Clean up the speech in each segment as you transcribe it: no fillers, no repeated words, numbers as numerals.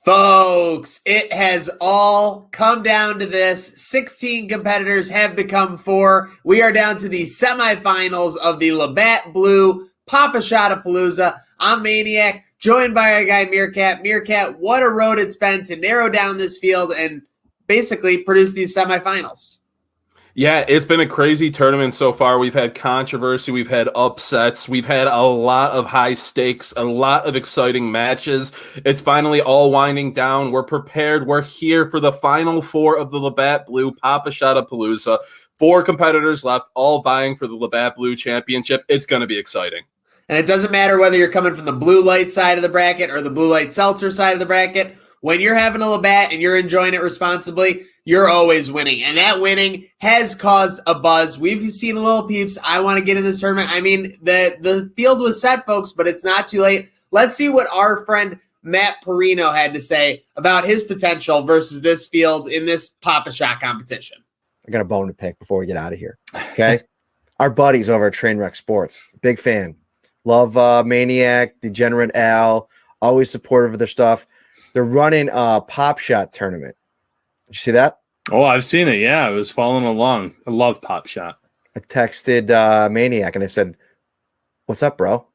Folks, it has all come down to this. 16 competitors have become 4. We are down to the semifinals of the Labatt Blue Pop-a-ShotaPalooza. I'm Maniac, joined by our guy Meerkat. Meerkat, what a road it's been to narrow down this field and basically produce these semifinals. Yeah, it's been a crazy tournament so far. We've had controversy, we've had upsets, we've had a lot of high stakes, a lot of exciting matches. It's finally all winding down. We're prepared. We're here for the final 4 of the Labatt Blue Pop-a-ShotaPalooza. 4 competitors left, all vying for the Labatt Blue Championship. It's going to be exciting. And it doesn't matter whether you're coming from the blue light side of the bracket or the blue light seltzer side of the bracket. When you're having a Labatt and you're enjoying it responsibly, you're always winning. And that winning has caused a buzz. We've seen a little peeps. I want to get in this tournament. I mean, the field was set, folks, but it's not too late. Let's see what our friend Matt Perino had to say about his potential versus this field in this Pop-a-Shot competition. I got a bone to pick before we get out of here. Okay. Our buddies over at Trainwreck Sports. Big fan. Love Maniac, Degenerate Al, always supportive of their stuff. They're running a Pop Shot tournament. Did you see that? Oh, I've seen it. Yeah, I was following along. I love Pop Shot. I texted Maniac and I said, "What's up, bro?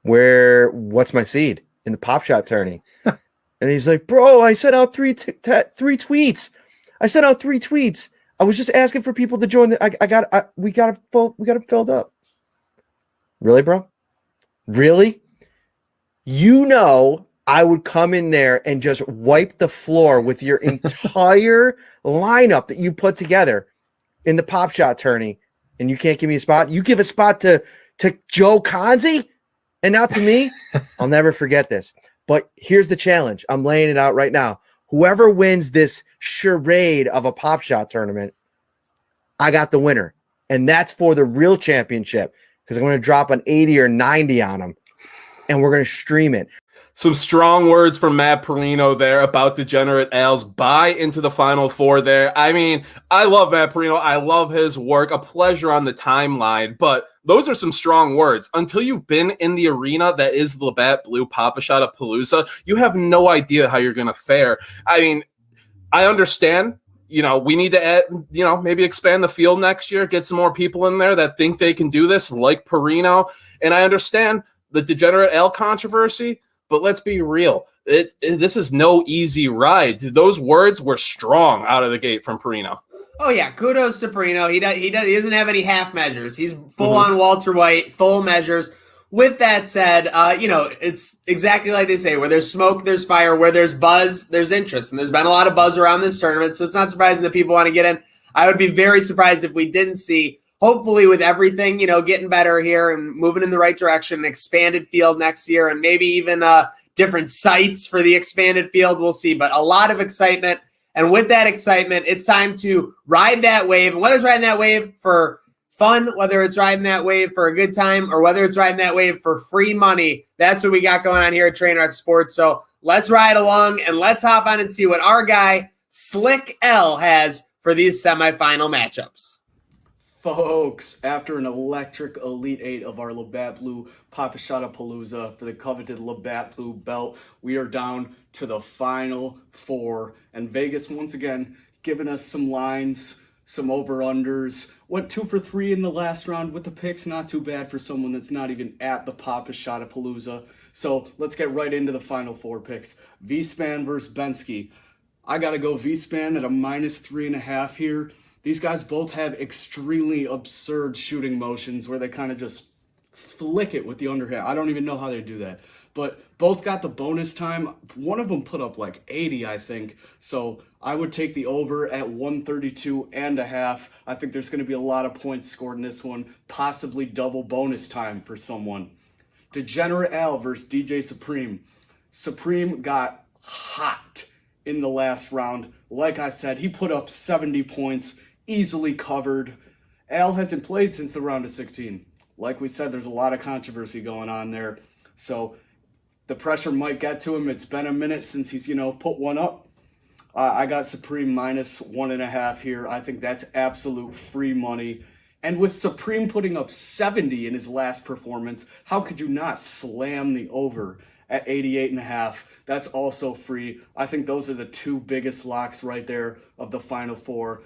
What's my seed in the Pop Shot tourney?" And he's like, "Bro, I sent out three tweets. I sent out 3 tweets. I was just asking for people to join. We got it filled up." Really, bro? Really? You know, I would come in there and just wipe the floor with your entire lineup that you put together in the Pop Shot tourney, and you can't give me a spot. You give a spot to Joe Conzi and not to me. I'll never forget this. But here's the challenge. I'm laying it out right now. Whoever wins this charade of a Pop Shot tournament, I got the winner. And that's for the real championship, because I'm going to drop an 80 or 90 on them, and we're going to stream it. Some strong words from Matt Perino there about Degenerate Al's buy into the Final 4 there. I mean, I love Matt Perino. I love his work. A pleasure on the timeline. But those are some strong words. Until you've been in the arena that is the Labatt Blue Pop-a-ShotaPalooza, you have no idea how you're going to fare. I mean, I understand. You know, we need to add, maybe expand the field next year, get some more people in there that think they can do this, like Perino. And I understand the Degenerate Al controversy. But let's be real. This is no easy ride. Those words were strong out of the gate from Perino. Oh yeah, kudos to Perino. He doesn't have any half measures. He's full on Walter White, full measures. With that said, it's exactly like they say: where there's smoke, there's fire. Where there's buzz, there's interest. And there's been a lot of buzz around this tournament, so it's not surprising that people want to get in. I would be very surprised if we didn't see. Hopefully, with everything, getting better here and moving in the right direction, an expanded field next year, and maybe even different sites for the expanded field, we'll see. But a lot of excitement. And with that excitement, it's time to ride that wave. And whether it's riding that wave for fun, whether it's riding that wave for a good time, or whether it's riding that wave for free money, that's what we got going on here at Trainwreck Sports. So let's ride along and let's hop on and see what our guy, Slick L, has for these semifinal matchups. Folks, after an electric Elite 8 of our Labatt Blue Pop-a-ShotaPalooza for the coveted Labatt Blue belt, we are down to the Final 4. And Vegas, once again, giving us some lines, some over-unders. Went 2 for 3 in the last round with the picks. Not too bad for someone that's not even at the Pop-a-ShotaPalooza. So let's get right into the Final 4 picks. V-Span versus Bensky. I got to go V-Span at a -3.5 here. These guys both have extremely absurd shooting motions where they kind of just flick it with the underhand. I don't even know how they do that. But both got the bonus time. One of them put up like 80, I think. So I would take the over at 132.5. I think there's going to be a lot of points scored in this one. Possibly double bonus time for someone. Degenerate Al versus DJ Supreme. Supreme got hot in the last round. Like I said, he put up 70 points. Easily covered. Al hasn't played since the round of 16. Like we said, there's a lot of controversy going on there. So the pressure might get to him. It's been a minute since he's, put one up. I got Supreme -1.5 here. I think that's absolute free money. And with Supreme putting up 70 in his last performance, how could you not slam the over at 88.5. That's also free. I think those are the two biggest locks right there of the Final Four.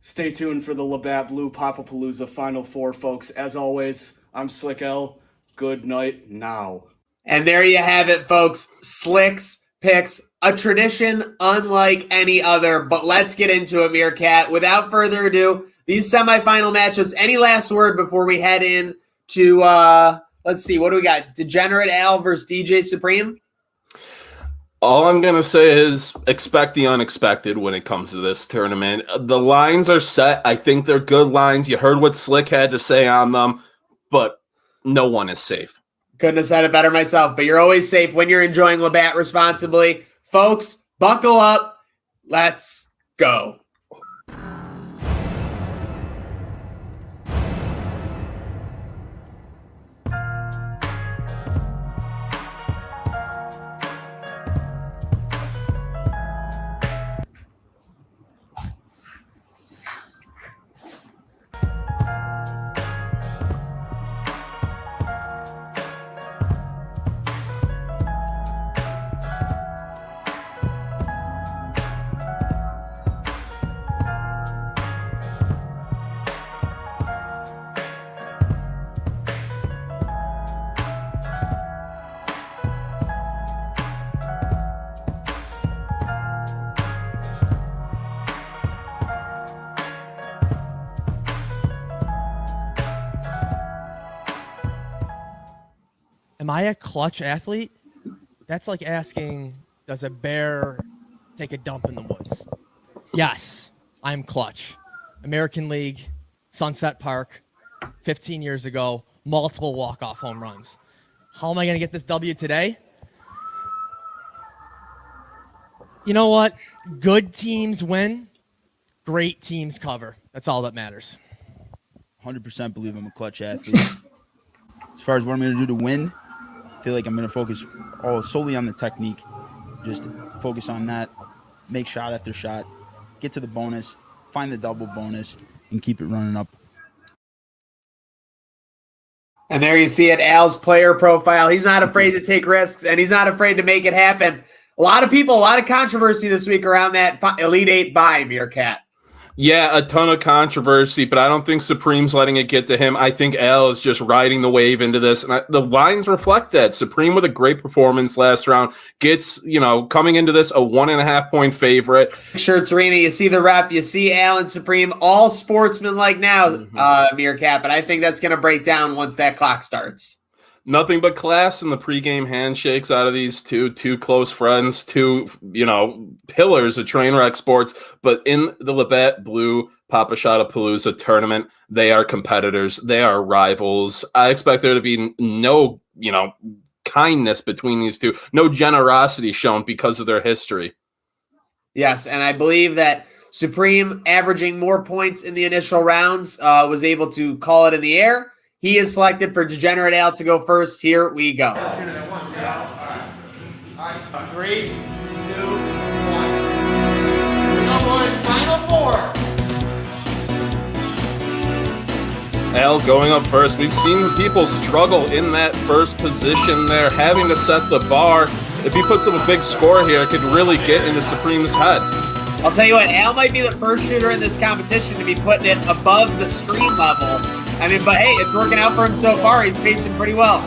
Stay tuned for the Labatt Blue Pop-a-Palooza Final Four, folks. As always, I'm Slick L. Good night now. And there you have it, folks. Slick's picks, a tradition unlike any other. But let's get into it, Meerkat. Without further ado, these semifinal matchups. Any last word before we head in to, let's see, what do we got? Degenerate Al versus DJ Supreme? All I'm going to say is expect the unexpected when it comes to this tournament. The lines are set. I think they're good lines. You heard what Slick had to say on them, but no one is safe. Couldn't have said it better myself, but you're always safe when you're enjoying Labatt responsibly. Folks, buckle up. Let's go. Am I a clutch athlete? That's like asking, does a bear take a dump in the woods? Yes, I'm clutch. American League, Sunset Park, 15 years ago, multiple walk-off home runs. How am I going to get this W today? You know what? Good teams win. Great teams cover. That's all that matters. 100% believe I'm a clutch athlete. As far as what I'm going to do to win, I feel like I'm going to focus solely on the technique. Just focus on that, make shot after shot, get to the bonus, find the double bonus, and keep it running up. And there you see it, Al's player profile. He's not afraid to take risks, and he's not afraid to make it happen. A lot of people, a lot of controversy this week around that Elite Eight bye, Meerkat. Yeah, a ton of controversy, but I don't think Supreme's letting it get to him. I think Al is just riding the wave into this, and the lines reflect that. Supreme with a great performance last round gets, coming into this a 1.5 point favorite. Shirts Arena, you see the ref, you see Al and Supreme, all sportsmanlike now, Meerkat, but I think that's going to break down once that clock starts. Nothing but class in the pregame handshakes out of these two close friends, two, pillars of Trainwreck Sports. But in the Labatt Blue Pop-a-ShotaPalooza tournament, they are competitors. They are rivals. I expect there to be no, kindness between these two, no generosity shown because of their history. Yes, and I believe that Supreme, averaging more points in the initial rounds, was able to call it in the air. He is selected for Degenerate Al to go first. Here we go. 3, 2, 1. Final four. Al going up first. We've seen people struggle in that first position there, having to set the bar. If he puts up a big score here, it could really get into Supreme's head. I'll tell you what, Al might be the first shooter in this competition to be putting it above the screen level. But hey, it's working out for him so far. He's pacing pretty well.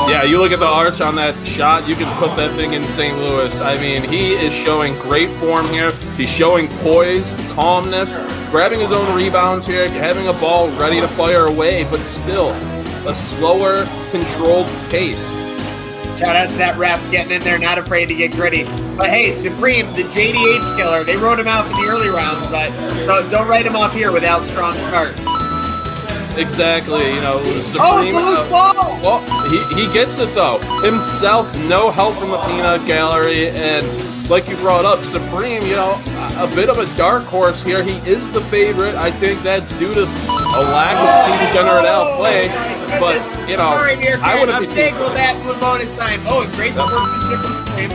Yeah, you look at the arch on that shot, you can put that thing in St. Louis. He is showing great form here. He's showing poise, calmness, grabbing his own rebounds here, having a ball ready to fire away, but still a slower, controlled pace. Shout out to that ref getting in there, not afraid to get gritty. But hey, Supreme, the JDH killer, they wrote him out for the early rounds, but don't write him off here with Al's strong start. Exactly, Supreme. Oh, it's a loose ball! Well, he gets it, though. Himself, no help from the peanut gallery, and like you brought up, Supreme, a bit of a dark horse here. He is the favorite. I think that's due to a lack of Steve Degenerate Al play, but, Sorry, I wouldn't be big with that blue bonus time. Oh, and great sportsmanship from Supreme.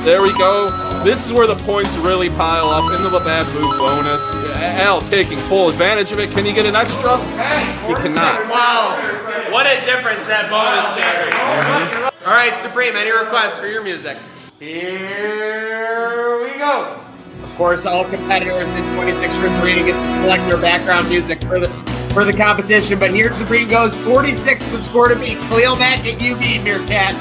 There we go. This is where the points really pile up in the Labatt Blue bonus. Al taking full advantage of it. Can he get an extra? He cannot. Wow. What a difference that bonus made. All right, Supreme, any requests for your music? Here we go. Of course, all competitors in 26 Roots Arena get to select their background music for the competition. But here Supreme goes 46, the score to beat. Khalil Matt at UB, Meerkat.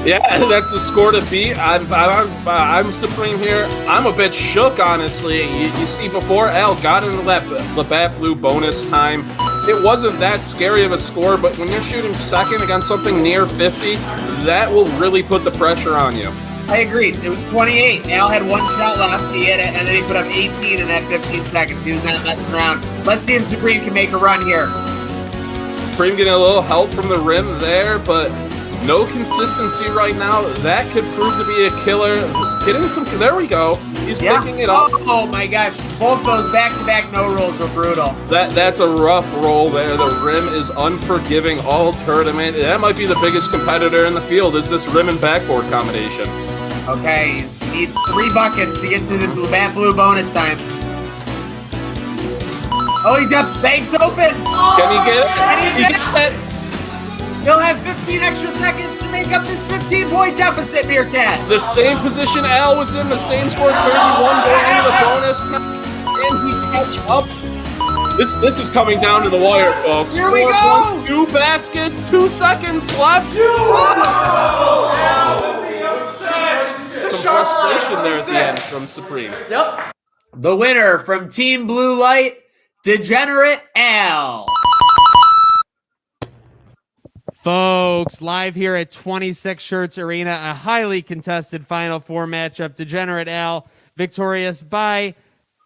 Yeah, that's the score to beat. I'm Supreme here. I'm a bit shook, honestly. You see, before Al got into that Labatt Blue bonus time, it wasn't that scary of a score, but when you're shooting second against something near 50, that will really put the pressure on you. I agree. It was 28. Al had one shot left. He hit it, and then he put up 18 in that 15 seconds. He was not messing around. Let's see if Supreme can make a run here. Supreme getting a little help from the rim there, but no consistency right now. That could prove to be a killer. Getting some. There we go. He's picking it up. Oh my gosh! Both those back-to-back no rolls were brutal. That's a rough roll there. The rim is unforgiving all tournament. That might be the biggest competitor in the field. Is this rim and backboard combination? Okay, he needs 3 buckets to get to the Labatt Blue bonus time. Oh, he got banks open. Can he get it? And he's got it. He'll have 15 extra seconds to make up this 15-point deficit, Meerkat. The same position Al was in, the same score, 31 going into the bonus. Can he catch up? This is coming down to the wire, folks. Here we go. 2 baskets, 2 seconds left. Some frustration there at the end from Supreme. Yep. The winner from Team Blue Light, Degenerate Al. Folks, live here at 26 Shirts Arena, a highly contested Final Four matchup. Degenerate Al victorious by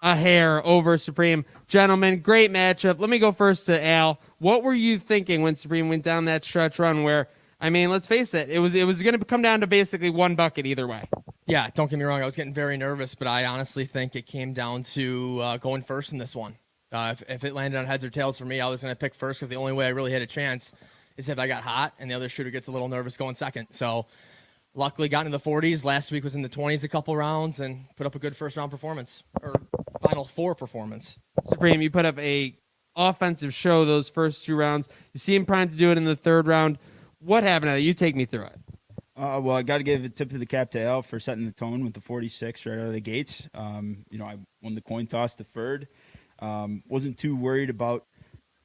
a hair over Supreme. Gentlemen, great matchup. Let me go first to Al. What were you thinking when Supreme went down that stretch run where, I mean, let's face it, it was going to come down to basically 1 bucket either way. Yeah, don't get me wrong. I was getting very nervous, but I honestly think it came down to going first in this one. If it landed on heads or tails for me, I was going to pick first because the only way I really had a chance is if I got hot and the other shooter gets a little nervous going second. So luckily got into the 40s. Last week was in the 20s a couple rounds and put up a good first-round performance, or Final Four performance. Supreme, you put up a offensive show those first 2 rounds. You seem primed to do it in the 3rd round. What happened? You take me through it. Well, I got to give a tip of the cap to Al for setting the tone with the 46 right out of the gates. I won the coin toss deferred. Wasn't too worried about,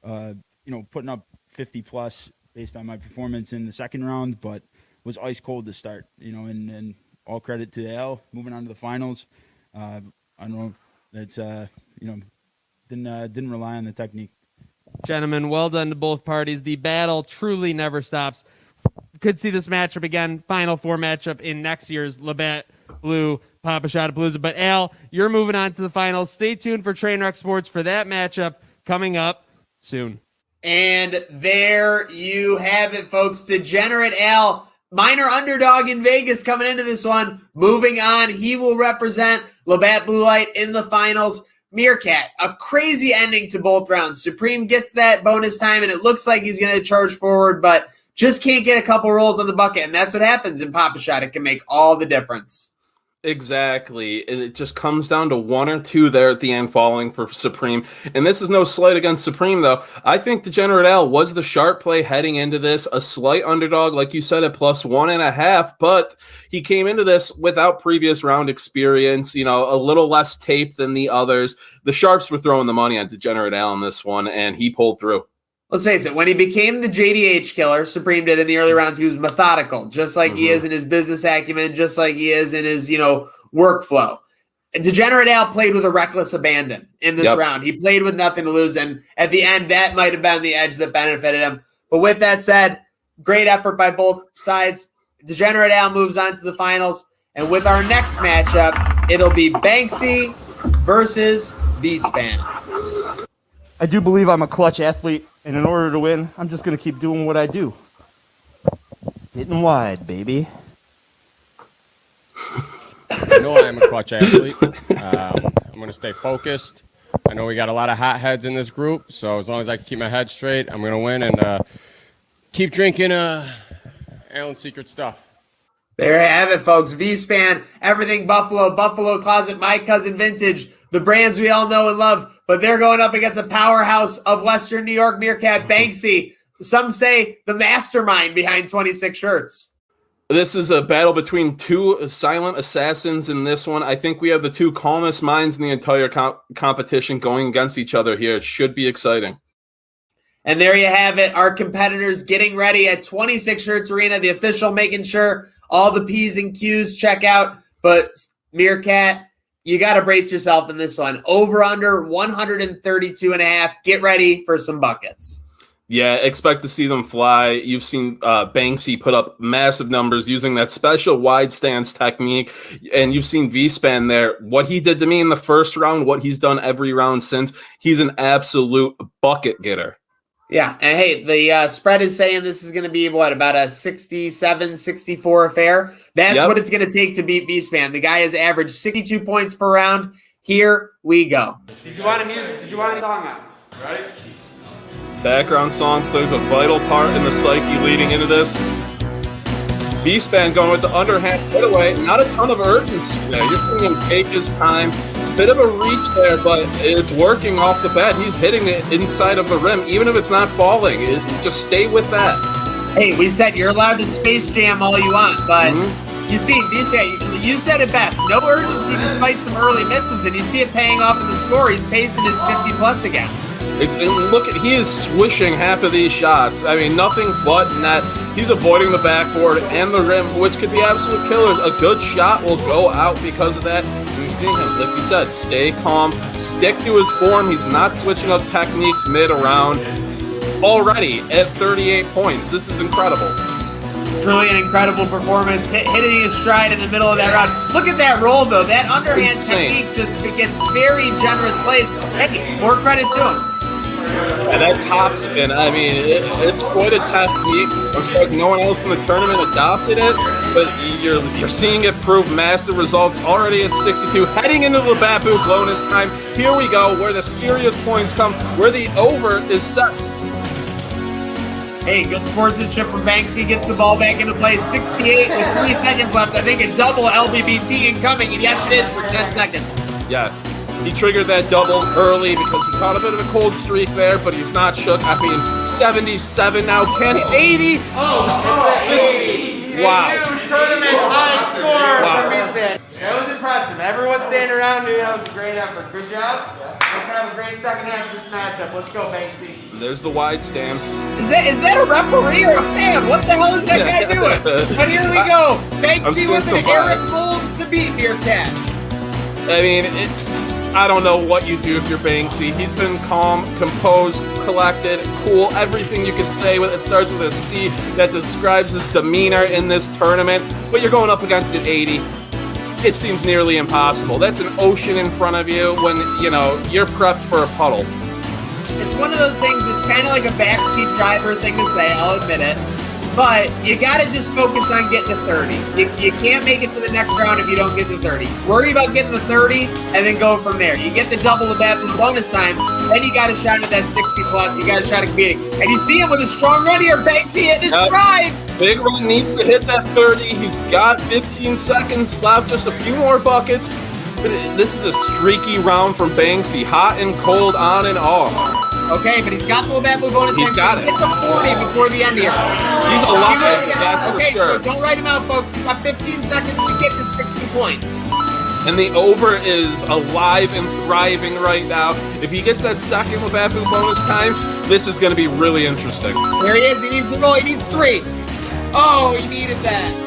putting up 50-plus based on my performance in the 2nd round, but was ice cold to start, and all credit to Al moving on to the finals. I don't know, that's, didn't rely on the technique. Gentlemen, well done to both parties. The battle truly never stops. Could see this matchup again, Final Four matchup in next year's Labatt Blue Pop-a-ShotaPalooza. But Al, you're moving on to the finals. Stay tuned for Trainwreck Sports for that matchup coming up soon. And there you have it, folks. Degenerate Al, minor underdog in Vegas coming into this one. Moving on, he will represent Labatt Blue Light in the finals. Meerkat, a crazy ending to both rounds. Supreme gets that bonus time, and it looks like he's going to charge forward, but just can't get a couple rolls on the bucket, and that's what happens in Pop-a-Shot. It can make all the difference. Exactly. It just comes down to 1 or 2 there at the end falling for Supreme. And this is no slight against Supreme, though. I think Degenerate Al was the sharp play heading into this, a slight underdog, like you said, at +1.5, but he came into this without previous round experience, a little less tape than the others. The Sharps were throwing the money on Degenerate Al in this one, and he pulled through. Let's face it, when he became the JDH killer, Supreme did in the early rounds, he was methodical, just like he is in his business acumen, just like he is in his, workflow. And Degenerate Al played with a reckless abandon in this round. He played with nothing to lose, and at the end, that might have been the edge that benefited him. But with that said, great effort by both sides. Degenerate Al moves on to the finals, and with our next matchup, it'll be Bensky versus V-Span. I do believe I'm a clutch athlete, and in order to win, I'm just going to keep doing what I do. Hitting wide, baby. I know I'm a clutch athlete. I'm going to stay focused. I know we got a lot of hot heads in this group, so as long as I can keep my head straight, I'm going to win and keep drinking Alan's secret stuff. There you have it, folks. V-Span, everything Buffalo, Buffalo Closet, My Cousin Vintage, the brands we all know and love, but they're going up against a powerhouse of Western New York, Meerkat, Bensky. some say the mastermind behind 26 shirts. This is a battle between two silent assassins in this one. I think we have the two calmest minds in the entire competition going against each other here. It should be exciting. And there you have it. Our competitors getting ready at 26 Shirts Arena, the official, making sure all the P's and Q's check out. But Meerkat, you got to brace yourself in this one. Over under 132.5. Get ready for some buckets. Yeah, expect to see them fly. You've seen Bensky put up massive numbers using that special wide stance technique, and you've seen V-Span there. What he did to me in the first round, what he's done every round since, he's an absolute bucket getter. Yeah, and hey, the spread is saying this is going to be, what, about a 67-64 affair? That's what it's going to take to beat V-Span. The guy has averaged 62 points per round. Here we go. Did you want a song out? Ready? Background song plays a vital part in the psyche leading into this. V-Span going with the underhand getaway. Not a ton of urgency there. You're seeing him take his time. Bit of a reach there, but it's working off the bat. He's hitting it inside of the rim, even if it's not falling. Just stay with that. Hey, we said you're allowed to Space Jam all you want, but you see, V-Span, you said it best. No urgency despite some early misses, and you see it paying off in the score. He's pacing his 50-plus again. He is swishing half of these shots. I mean, nothing but net. He's avoiding the backboard and the rim, which could be absolute killers. A good shot will go out because of that. And we've seen him, like you said, stay calm, stick to his form. He's not switching up techniques mid-round. Already at 38 points. This is incredible. Truly an incredible performance, hitting his stride in the middle of that round. Look at that roll, though. That underhand technique just gets very generous plays. Hey, more credit to him. And that top spin, I mean, it's quite a technique. I'm surprised no one else in the tournament adopted it, but you're seeing it prove massive results already at 62. Heading into the Labatt Blue bonus time. Here we go, where the serious points come, where the over is set. Hey, good sportsmanship from Bensky. Gets the ball back into play. 68 with 3 seconds left. I think a double LBBT incoming, and yes, it is for 10 seconds. Yeah. He triggered that double early because he caught a bit of a cold streak there, but he's not shook. I mean, 77 now. Can 80? Oh, 80. Wow. A new tournament high score for V-Span. That was impressive. Everyone standing around knew that was a great effort. Good job. Let's have a great second half of this matchup. Let's go, Bensky. There's the wide stance. Is that a referee or a fan? What the hell is that guy doing? But here we go. Bensky with an Eric Folds to beat Meerkat. I mean, I don't know what you do if you're Bensky. He's been calm, composed, collected, cool, everything you could say. It starts with a C that describes his demeanor in this tournament. But you're going up against an 80. It seems nearly impossible. That's an ocean in front of you when, you're prepped for a puddle. It's one of those things that's kind of like a backseat driver thing to say, I'll admit it. But you got to just focus on getting to 30. You can't make it to the next round if you don't get to 30. Worry about getting to 30 and then go from there. You get the double Labatt Blue bonus time, then you got a shot at that 60-plus. You got a shot at competing. And you see him with a strong run here. Bensky hitting his stride. Big Run needs to hit that 30. He's got 15 seconds left, just a few more buckets. This is a streaky round from Bensky, hot and cold, on and off. Okay, but he's got the Labatt Blue bonus. He's got it. It's a 40 before the end here. He's alive, that's for sure. So don't write him out, folks. He's got 15 seconds to get to 60 points. And the over is alive and thriving right now. If he gets that second Labatt Blue bonus time, this is going to be really interesting. There he is. He needs the roll. He needs 3. Oh, he needed that.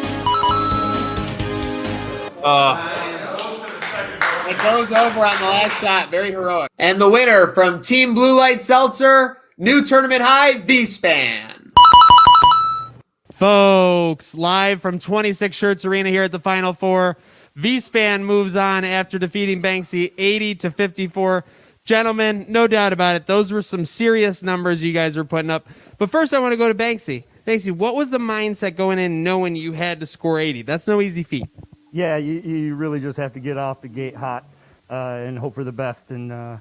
It goes over on the last shot. Very heroic. And the winner from Team Blue Light Seltzer, new tournament high, V-Span. Folks, live from 26 Shirts Arena here at the Final Four. V-Span moves on after defeating Bensky 80-54. Gentlemen, no doubt about it, those were some serious numbers you guys were putting up. But first I want to go to Bensky. Bensky, what was the mindset going in knowing you had to score 80? That's no easy feat. Yeah, you really just have to get off the gate hot and hope for the best. And I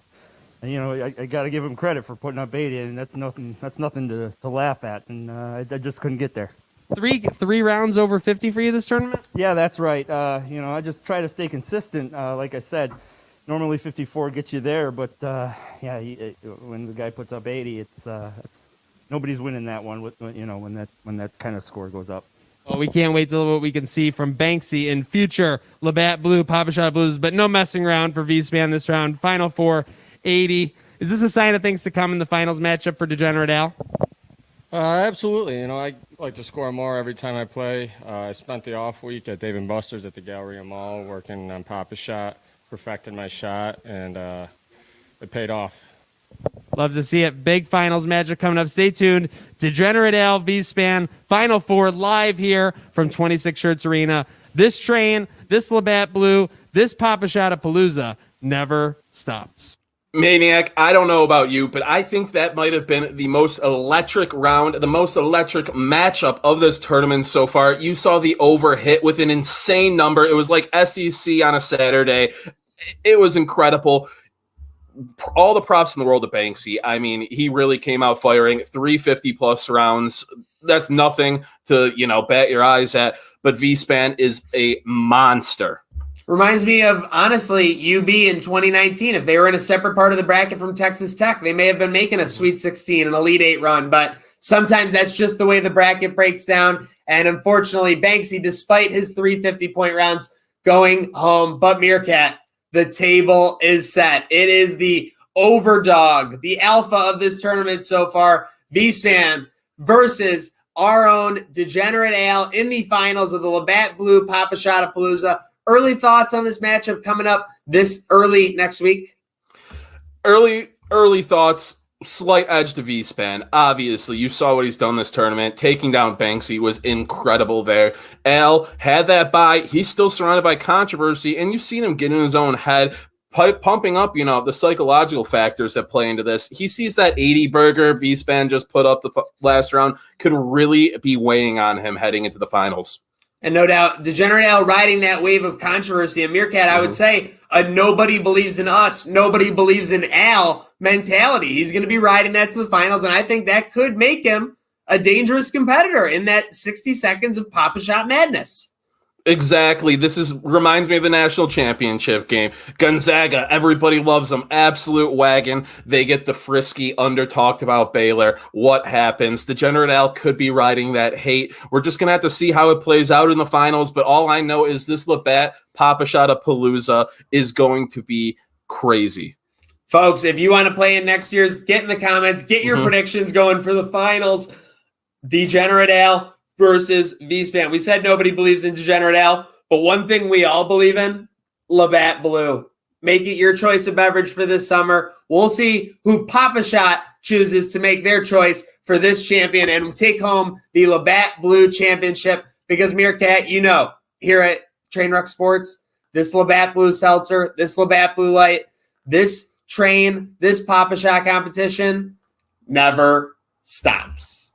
got to give him credit for putting up 80, and that's nothing to laugh at. And I just couldn't get there. Three rounds over 50 for you this tournament? Yeah, that's right. I just try to stay consistent. Like I said, normally 54 gets you there, but when the guy puts up 80, it's nobody's winning that one with when that kind of score goes up. Well, we can't wait till what we can see from Bensky in future Labatt Blue, Pop-a-ShotaPalooza, but no messing around for V-Span this round. Final 480. Is this a sign of things to come in the finals matchup for Degenerate Al? Absolutely. I like to score more every time I play. I spent the off week at Dave & Buster's at the Galleria Mall working on Pop-a-Shot, perfecting my shot, and it paid off. Love to see it. Big finals matchup coming up. Stay tuned. Degenerate Al, V-Span, Final 4 live here from 26 Shirts Arena. This train, this Labatt Blue, this Pop-a-ShotaPalooza never stops. Maniac, I don't know about you, but I think that might have been the most electric round, the most electric matchup of this tournament so far. You saw the over hit with an insane number. It was like SEC on a Saturday. It was incredible. All the props in the world of Bensky. I mean, he really came out firing 350-plus rounds. That's nothing to, bat your eyes at, but V-Span is a monster. Reminds me of, honestly, UB in 2019. If they were in a separate part of the bracket from Texas Tech, they may have been making a Sweet 16, an Elite 8 run, but sometimes that's just the way the bracket breaks down. And unfortunately, Bensky, despite his 350-point rounds, going home. But Meerkat, the table is set. It is the overdog, the alpha of this tournament so far, V-Span versus our own Degenerate Al in the finals of the Labatt Blue Pop-a-ShotaPalooza. Early thoughts on this matchup coming up this early next week? Early thoughts, slight edge to V-Span. Obviously, you saw what he's done this tournament. Taking down Bensky was incredible there. Al had that bye. He's still surrounded by controversy, and you've seen him get in his own head, pumping up, the psychological factors that play into this. He sees that 80 burger V-Span just put up the last round could really be weighing on him heading into the finals. And no doubt, Degenerate Al riding that wave of controversy. And Meerkat, I would say, a nobody believes in us, nobody believes in Al mentality. He's going to be riding that to the finals, and I think that could make him a dangerous competitor in that 60 seconds of Pop-a-Shot madness. Exactly. Reminds me of the national championship game. Gonzaga, everybody loves them. Absolute wagon. They get the frisky, under-talked about Baylor. What happens? Degenerate Al could be riding that hate. We're just going to have to see how it plays out in the finals, but all I know is this Labatt Pop-a-ShotaPalooza is going to be crazy. Folks, if you want to play in next year's, get in the comments. Get your predictions going for the finals. Degenerate Al versus V-Span. We said nobody believes in Degenerate Al, but one thing we all believe in, Labatt Blue. Make it your choice of beverage for this summer. We'll see who Pop-a-Shot chooses to make their choice for this champion and take home the Labatt Blue Championship because, Meerkat, here at Trainwreck Sports, this Labatt Blue Seltzer, this Labatt Blue Light, this train, this Pop-a-Shot competition never stops.